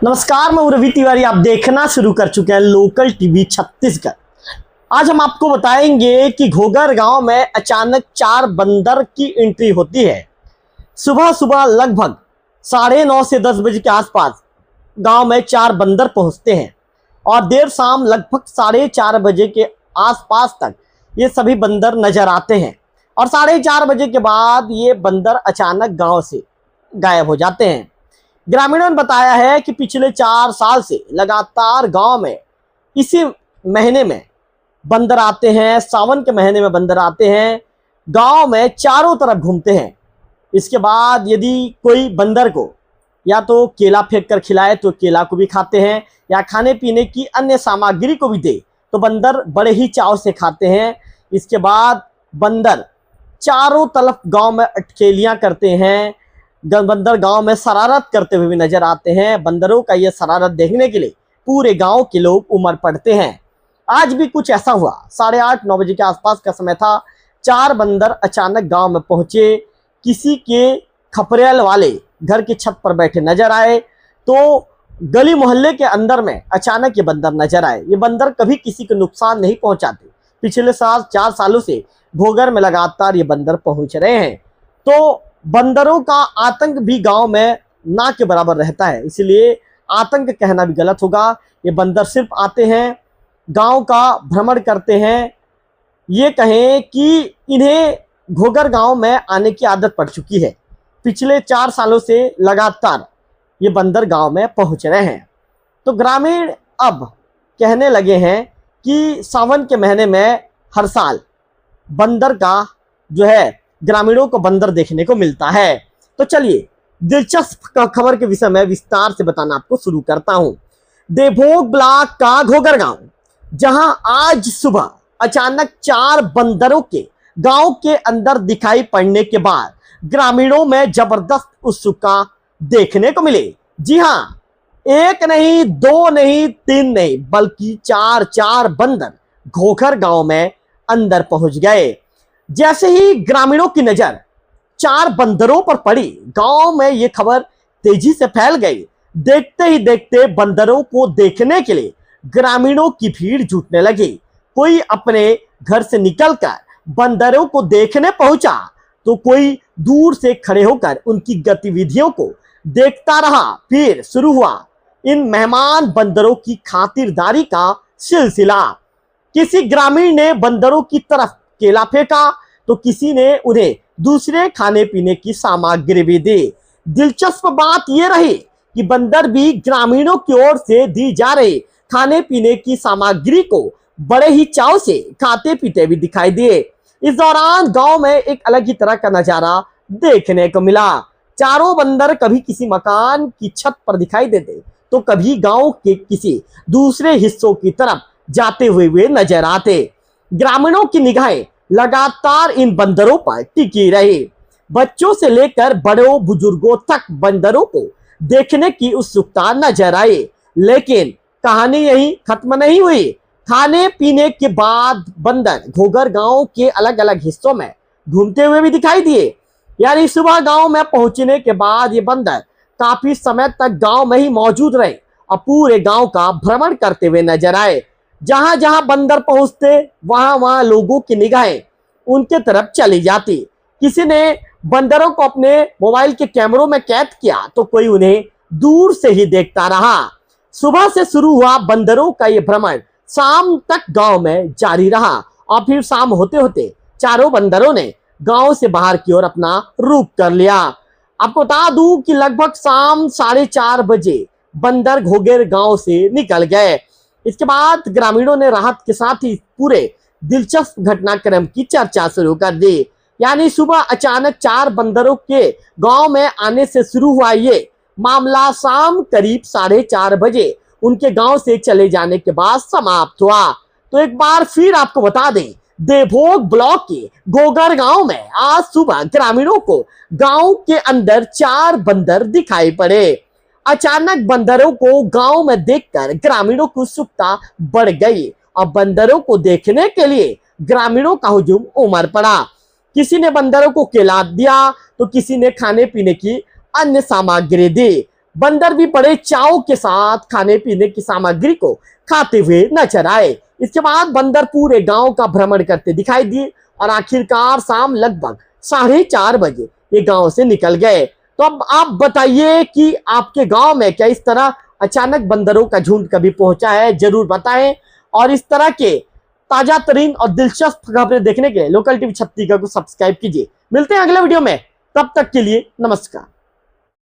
नमस्कार, मैं रवि तिवारी। आप देखना शुरू कर चुके हैं लोकल टीवी छत्तीसगढ़। आज हम आपको बताएंगे कि घोगर गांव में अचानक 4 बंदर की एंट्री होती है। सुबह सुबह लगभग 9:30 से 10 बजे के आसपास गांव में 4 बंदर पहुंचते हैं और देर शाम लगभग 4:30 बजे के आसपास तक ये सभी बंदर नजर आते हैं और 4:30 बजे के बाद ये बंदर अचानक गांव से गायब हो जाते हैं। ग्रामीणों ने बताया है कि पिछले 4 साल से लगातार गांव में इसी महीने में बंदर आते हैं, सावन के महीने में बंदर आते हैं, गांव में चारों तरफ घूमते हैं। इसके बाद यदि कोई बंदर को या तो केला फेंक कर खिलाए तो केला को भी खाते हैं या खाने पीने की अन्य सामग्री को भी दे तो बंदर बड़े ही चाव से खाते हैं। इसके बाद बंदर चारों तरफ गांव में अटखेलियां करते हैं। बंदर गांव में शरारत करते हुए भी नजर आते हैं। बंदरों का यह शरारत देखने के लिए पूरे गांव के लोग उमड़ पड़ते हैं। आज भी कुछ ऐसा हुआ। 8:30-9 बजे के आसपास का समय था। 4 बंदर अचानक गांव में पहुंचे। किसी के खपरेल वाले घर की छत पर बैठे नजर आए तो गली मोहल्ले के अंदर में अचानक ये बंदर नजर आए। ये बंदर कभी किसी को नुकसान नहीं पहुंचाते। पिछले 4 सालों से घोगर में लगातार ये बंदर पहुंच रहे हैं। तो बंदरों का आतंक भी गांव में ना के बराबर रहता है, इसलिए आतंक कहना भी गलत होगा। ये बंदर सिर्फ आते हैं, गांव का भ्रमण करते हैं। ये कहें कि इन्हें घोगर गांव में आने की आदत पड़ चुकी है। पिछले 4 सालों से लगातार ये बंदर गांव में पहुंच रहे हैं। तो ग्रामीण अब कहने लगे हैं कि सावन के महीने में हर साल बंदर का जो है ग्रामीणों को बंदर देखने को मिलता है। तो चलिए दिलचस्प खबर के विषय में विस्तार से बताना आपको शुरू करता हूं। देवभोग ब्लॉक का घोगर गांव, जहां आज सुबह अचानक 4 बंदरों के गांव के अंदर दिखाई पड़ने के बाद ग्रामीणों में जबरदस्त उत्सुकता देखने को मिली। जी हां, 1 नहीं, 2 नहीं, 3 नहीं, बल्कि 4 बंदर घोगर गांव में अंदर पहुंच गए। जैसे ही ग्रामीणों की नजर 4 बंदरों पर पड़ी, गांव में यह खबर तेजी से फैल गई। देखते ही देखते बंदरों को देखने के लिए ग्रामीणों की भीड़ जुटने लगी। कोई अपने घर से निकलकर बंदरों को देखने पहुंचा तो कोई दूर से खड़े होकर उनकी गतिविधियों को देखता रहा। फिर शुरू हुआ इन मेहमान बंदरों की खातिरदारी का सिलसिला। किसी ग्रामीण ने बंदरों की तरफ केला फेंका तो किसी ने उन्हें दूसरे खाने पीने की सामग्री भी दी। दिलचस्प बात यह रही कि बंदर भी ग्रामीणों की ओर से दी जा रही खाने पीने की सामग्री को बड़े ही चाव से खाते पीते भी दिखाई दिए। इस दौरान गांव में एक अलग ही तरह का नजारा देखने को मिला। चारों बंदर कभी किसी मकान की छत पर दिखाई देते तो कभी गांव के किसी दूसरे हिस्सों की तरफ जाते हुए नजर आते। ग्रामीणों की निगाहें लगातार इन बंदरों पर टिकी रही। बच्चों से लेकर बड़ों बुजुर्गों तक बंदरों को देखने की उत्सुकता नजर आई। लेकिन कहानी यही खत्म नहीं हुई। खाने पीने के बाद बंदर घोगर गांव के अलग अलग हिस्सों में घूमते हुए भी दिखाई दिए। यानी सुबह गांव में पहुंचने के बाद ये बंदर काफी समय तक गांव में ही मौजूद रहे और पूरे गांव का भ्रमण करते हुए नजर आए। जहां जहां बंदर पहुंचते वहां वहां लोगों की निगाहें उनके तरफ चली जाती। किसी ने बंदरों को अपने मोबाइल के कैमरों में कैद किया तो कोई उन्हें दूर से ही देखता रहा। सुबह से शुरू हुआ बंदरों का यह भ्रमण शाम तक गांव में जारी रहा और फिर शाम होते होते चारों बंदरों ने गांव से बाहर की ओर अपना रुख कर लिया। आपको बता दूं कि लगभग शाम 4:30 बजे बंदर घोगर गांव से निकल गए। इसके बाद ग्रामीणों ने राहत के साथ ही पूरे दिलचस्प घटनाक्रम की चर्चा शुरू कर दी। यानी सुबह अचानक 4 बंदरों के गांव में आने से शुरू हुआ ये मामला शाम करीब 4:30 बजे उनके गांव से चले जाने के बाद समाप्त हुआ। तो एक बार फिर आपको बता दें, देवभोग ब्लॉक के घोगर गांव में आज सुबह ग्रामीणों को गांव के अंदर 4 बंदर दिखाई पड़े। अचानक बंदरों को गांव में देखकर ग्रामीणों की उत्सुकता बढ़ गई और बंदरों को देखने के लिए ग्रामीणों का हुजूम उमड़ पड़ा। किसी ने बंदरों को केला दिया तो किसी ने खाने पीने की अन्य सामग्री दी। बंदर भी बड़े चाव के साथ खाने पीने की सामग्री को खाते हुए नजर आए। इसके बाद बंदर पूरे गांव का भ्रमण करते दिखाई दिए और आखिरकार शाम लगभग 4:30 बजे ये गांव से निकल गए। तो अब आप बताइए कि आपके गांव में क्या इस तरह अचानक बंदरों का झुंड कभी पहुंचा है? जरूर बताएं। और इस तरह के ताजा तरीन और दिलचस्प खबरें देखने के लिए लोकल टीवी 36 को सब्सक्राइब कीजिए। मिलते हैं अगले वीडियो में, तब तक के लिए नमस्कार।